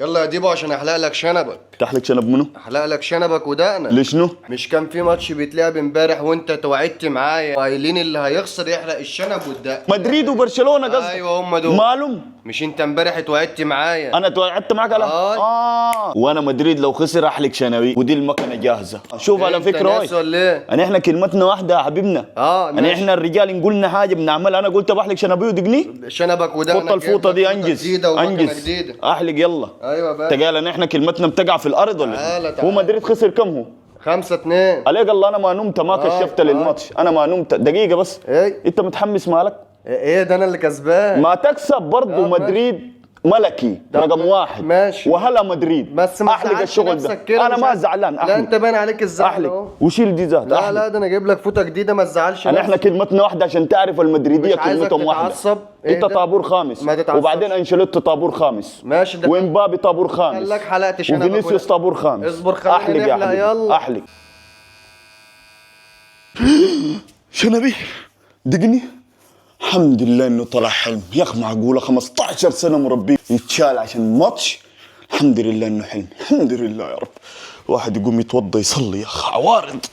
يلا يا ديبو عشان احلق لك شنبك. تحلق شنب منو؟ احلق لك شنبك ودقنك. لشنو؟ مش كان في ماتش بيتلعب امبارح وانت توعدت معايا قايلين اللي هيخسر يحلق الشنب والدقن؟ مدريد وبرشلونه قصدك؟ ايوه هم دول. مالهم؟ مش انت امبارح اتوعدت معايا؟ انا توعدت معك على وانا مدريد لو خسر احلق شنبي ودي المكنه جاهزه. شوف على فكره انت ولا ايه؟ احنا كلمتنا واحده يا حبيبنا. احنا الرجال نقولنا حاجه بنعملها. انا قلت بحلق شنبي ودقني شنبك ودقنك. فوط الفوطه دي انجز احلق يلا. ايوه بقى تقال احنا كلمتنا بتقع في الارض ولا هو مدريد خسر كم هو؟ 5-2 عليك الله. انا ما نمت ما كشفت للماتش. انا ما نمت دقيقه بس. انت متحمس مالك؟ ايه ده انا اللي كسبان. ما تكسب برضه مدريد ملكي رقم واحد. ماشي وهلا مدريد بس ما احلق الشغل ده. انا ما زعلان. لا انت باين عليك الزعل. احلق وشيل دي ذات. لا لا ده انا جايب لك فوطه جديده ما تزعلش. احنا كلمتنا واحده عشان تعرف المدريديه كلمتهم واحده. انت طابور خامس وبعدين انشيلوتي طابور خامس. ماشي ده وامبابي طابور خامس. خليك حلقت شنبك وفينيسيوس طابور خامس. اصبر خلينا نحلق يلا. احلق شنبي دقني. الحمد لله انه طلع حلم يا اخي. معقوله 15 سنه مربي يتشال عشان ماتش؟ الحمد لله انه حلم. الحمد لله يا رب. الواحد يقوم يتوضى يصلي يا اخي عوارض.